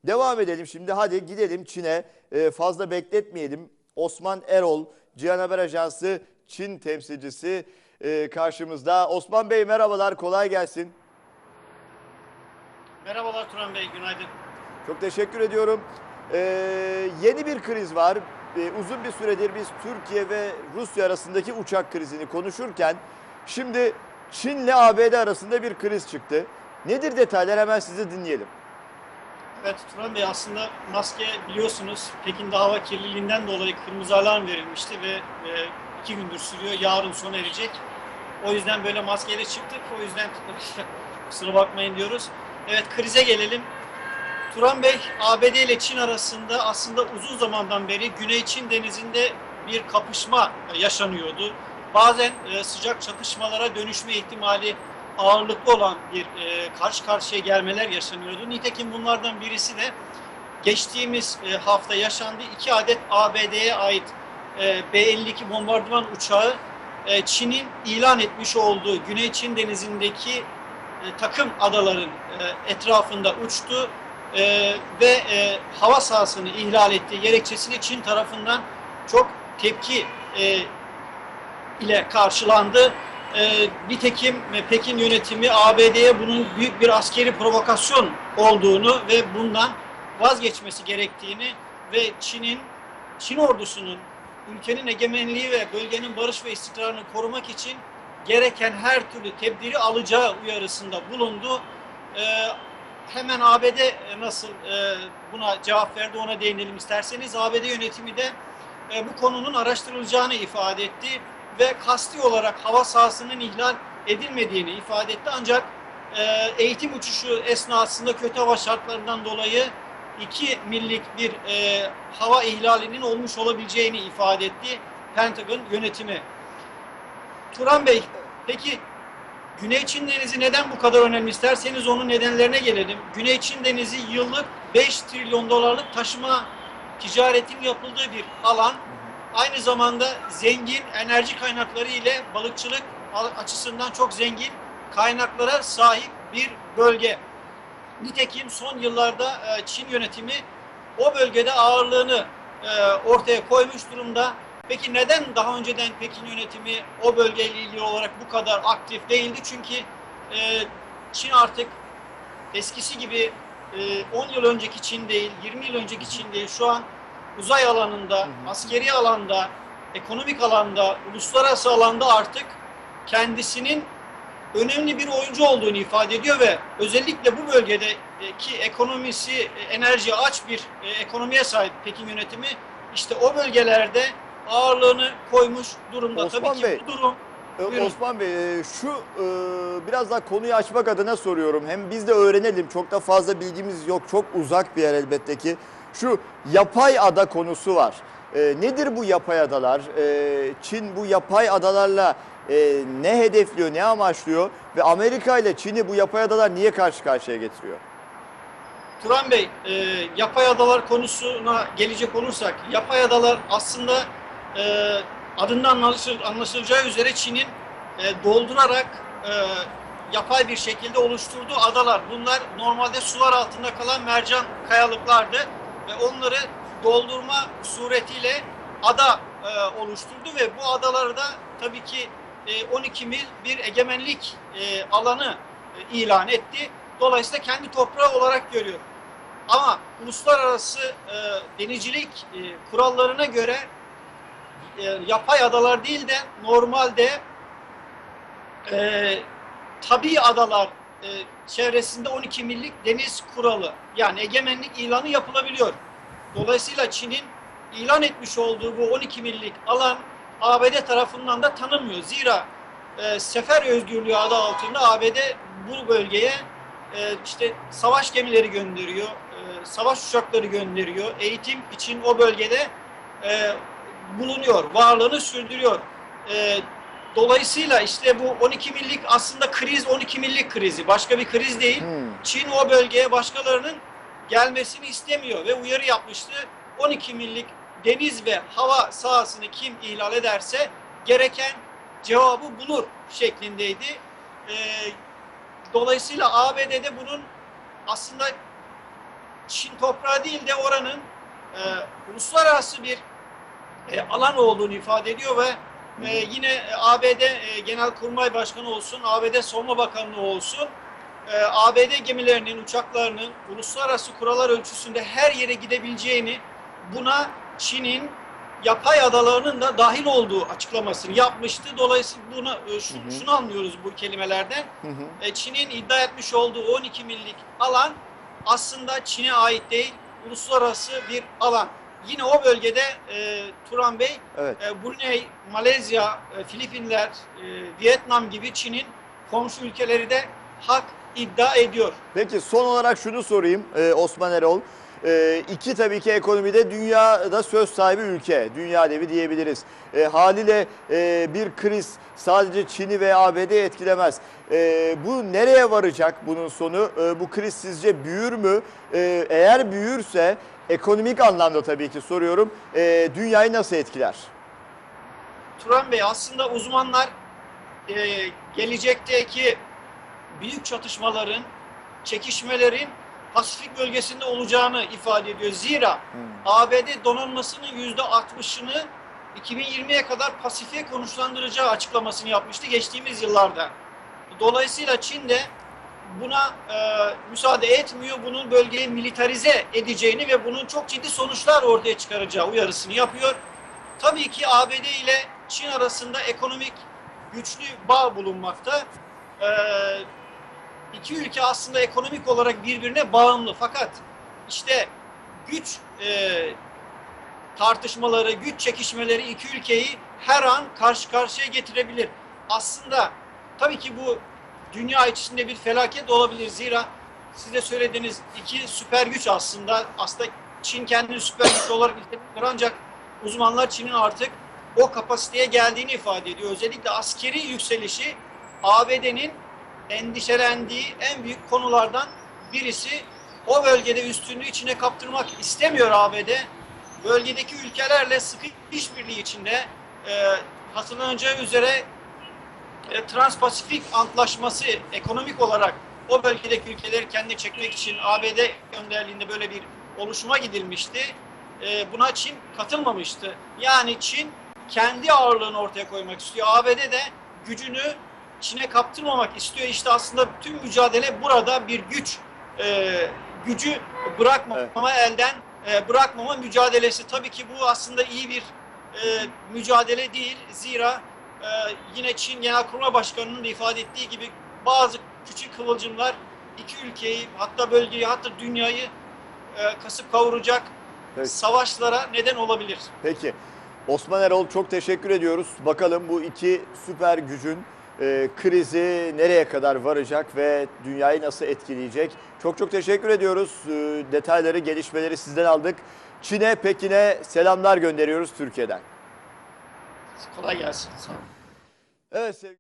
Devam edelim şimdi, hadi gidelim Çin'e. Fazla bekletmeyelim. Osman Erol, Cihan Haber Ajansı Çin temsilcisi karşımızda. Osman Bey merhabalar, kolay gelsin. Merhabalar Turan Bey, günaydın. Çok teşekkür ediyorum. Yeni bir kriz var. Uzun bir süredir biz Türkiye ve Rusya arasındaki uçak krizini konuşurken şimdi Çin'le ABD arasında bir kriz çıktı. Nedir detaylar, hemen sizi dinleyelim. Evet Turan Bey, aslında maske biliyorsunuz Pekin'de hava kirliliğinden dolayı kırmızı alarm verilmişti ve 2 gündür sürüyor. Yarın sona erecek. O yüzden böyle maskeyle çıktık. O yüzden kusura bakmayın diyoruz. Evet, krize gelelim. Turan Bey, ABD ile Çin arasında aslında uzun zamandan beri Güney Çin Denizi'nde bir kapışma yaşanıyordu. Bazen sıcak çatışmalara dönüşme ihtimali ağırlıklı olan bir karşı karşıya gelmeler yaşanıyordu. Nitekim bunlardan birisi de geçtiğimiz hafta yaşandı. 2 adet ABD'ye ait B-52 bombardıman uçağı Çin'in ilan etmiş olduğu Güney Çin Denizi'ndeki takım adaların etrafında uçtu ve hava sahasını ihlal ettiği gerekçesiyle Çin tarafından çok tepki ile karşılandı. Nitekim Pekin yönetimi ABD'ye bunun büyük bir askeri provokasyon olduğunu ve bundan vazgeçmesi gerektiğini ve Çin ordusunun ülkenin egemenliği ve bölgenin barış ve istikrarını korumak için gereken her türlü tedbiri alacağı uyarısında bulundu. Hemen ABD nasıl buna cevap verdi, ona değinelim isterseniz. ABD yönetimi de bu konunun araştırılacağını ifade etti ve kasti olarak hava sahasının ihlal edilmediğini ifade etti. Ancak eğitim uçuşu esnasında kötü hava şartlarından dolayı 2 millik bir hava ihlalinin olmuş olabileceğini ifade etti Pentagon yönetimi. Turan Bey, peki Güney Çin Denizi neden bu kadar önemli isterseniz onun nedenlerine gelelim. Güney Çin Denizi yıllık 5 trilyon dolarlık taşıma ticaretin yapıldığı bir alan. Aynı zamanda zengin enerji kaynakları ile balıkçılık açısından çok zengin kaynaklara sahip bir bölge. Nitekim son yıllarda Çin yönetimi o bölgede ağırlığını ortaya koymuş durumda. Peki neden daha önceden Pekin yönetimi o bölgeyle ilgili olarak bu kadar aktif değildi? Çünkü Çin artık eskisi gibi 10 yıl önceki Çin değil, 20 yıl önceki Çin değil. Şu an uzay alanında, askeri alanda, ekonomik alanda, uluslararası alanda artık kendisinin önemli bir oyuncu olduğunu ifade ediyor ve özellikle bu bölgedeki ekonomisi enerjiye aç bir ekonomiye sahip Pekin yönetimi işte o bölgelerde ağırlığını koymuş durumda. Osman Tabii ki Bey, bu durum... Buyurun. Osman Bey, biraz daha konuyu açmak adına soruyorum. Hem biz de öğrenelim. Çok da fazla bilgimiz yok. Çok uzak bir yer elbette ki. Şu yapay ada konusu var. Nedir bu yapay adalar? Çin bu yapay adalarla ne hedefliyor, ne amaçlıyor? Ve Amerika ile Çin'i bu yapay adalar niye karşı karşıya getiriyor? Turan Bey, yapay adalar konusuna gelecek olursak, yapay adalar aslında adından anlaşılacağı üzere Çin'in doldurarak yapay bir şekilde oluşturduğu adalar. Bunlar normalde sular altında kalan mercan kayalıklardı ve onları doldurma suretiyle ada oluşturdu ve bu adaları da tabii ki 12 mil bir egemenlik alanı ilan etti. Dolayısıyla kendi toprağı olarak görüyor. Ama uluslararası denizcilik kurallarına göre yapay adalar değil de normalde tabii adalar çevresinde 12 millik deniz kuralı yani egemenlik ilanı yapılabiliyor. Dolayısıyla Çin'in ilan etmiş olduğu bu 12 millik alan ABD tarafından da tanınmıyor. Zira sefer özgürlüğü adı altında ABD bu bölgeye işte savaş gemileri gönderiyor, savaş uçakları gönderiyor, eğitim için o bölgede bulunuyor, varlığını sürdürüyor. Dolayısıyla işte bu 12 millik aslında kriz 12 millik krizi, başka bir kriz değil. Çin o bölgeye başkalarının gelmesini istemiyor ve uyarı yapmıştı. 12 millik deniz ve hava sahasını kim ihlal ederse gereken cevabı bulur şeklindeydi. Dolayısıyla ABD'de bunun aslında Çin toprağı değil de oranın uluslararası bir alan olduğunu ifade ediyor ve yine ABD Genelkurmay Başkanı olsun, ABD Savunma Bakanlığı olsun, ABD gemilerinin, uçaklarının uluslararası kurallar ölçüsünde her yere gidebileceğini, buna Çin'in yapay adalarının da dahil olduğu açıklamasını yapmıştı. Dolayısıyla şunu anlıyoruz bu kelimelerden. Çin'in iddia etmiş olduğu 12 millik alan aslında Çin'e ait değil, uluslararası bir alan. Yine o bölgede Turan Bey, Evet. Brunei, Malezya, Filipinler, Vietnam gibi Çin'in komşu ülkeleri de hak iddia ediyor. Peki son olarak şunu sorayım Osman Erol. İki tabii ki ekonomide dünyada söz sahibi ülke, dünya devi diyebiliriz. Haliyle bir kriz sadece Çin'i ve ABD'yi etkilemez. Bu nereye varacak bunun sonu? Bu kriz sizce büyür mü? Eğer büyürse ekonomik anlamda tabii ki soruyorum, dünyayı nasıl etkiler? Turan Bey, aslında uzmanlar gelecekteki büyük çatışmaların, çekişmelerin Pasifik bölgesinde olacağını ifade ediyor. Zira ABD donanmasının %60'ını 2020'ye kadar Pasifik'e konuşlandıracağı açıklamasını yapmıştı geçtiğimiz yıllarda. Dolayısıyla Çin de buna müsaade etmiyor. Bunun bölgeyi militarize edeceğini ve bunun çok ciddi sonuçlar ortaya çıkaracağı uyarısını yapıyor. Tabii ki ABD ile Çin arasında ekonomik güçlü bağ bulunmakta. İki ülke aslında ekonomik olarak birbirine bağımlı. Fakat işte güç tartışmaları, güç çekişmeleri iki ülkeyi her an karşı karşıya getirebilir. Aslında tabii ki bu dünya içinde bir felaket olabilir. Zira siz de söylediğiniz iki süper güç aslında Çin kendini süper güç olarak nitelendiriyor, ancak uzmanlar Çin'in artık o kapasiteye geldiğini ifade ediyor. Özellikle askeri yükselişi ABD'nin endişelendiği en büyük konulardan birisi. O bölgede üstünlüğü içine kaptırmak istemiyor ABD. Bölgedeki ülkelerle sıkı işbirliği içinde hatırlanacağı üzere Trans-Pasifik Antlaşması ekonomik olarak o bölgedeki ülkeleri kendine çekmek için ABD önderliğinde böyle bir oluşuma gidilmişti. Buna Çin katılmamıştı. Yani Çin kendi ağırlığını ortaya koymak istiyor. ABD de gücünü Çin'e kaptırmamak istiyor. İşte aslında tüm mücadele burada bir gücü bırakmama, elden bırakmama mücadelesi. Tabii ki bu aslında iyi bir mücadele değil. Zira yine Çin Genelkurmay Başkanı'nın da ifade ettiği gibi bazı küçük kıvılcımlar iki ülkeyi, hatta bölgeyi, hatta dünyayı kasıp kavuracak savaşlara neden olabilir. Peki. Osman Erol, çok teşekkür ediyoruz. Bakalım bu iki süper gücün krizi nereye kadar varacak ve dünyayı nasıl etkileyecek? Çok çok teşekkür ediyoruz. Detayları, gelişmeleri sizden aldık. Çin'e, Pekin'e selamlar gönderiyoruz Türkiye'den. Kolay gelsin. Sağ olun. Evet sevgili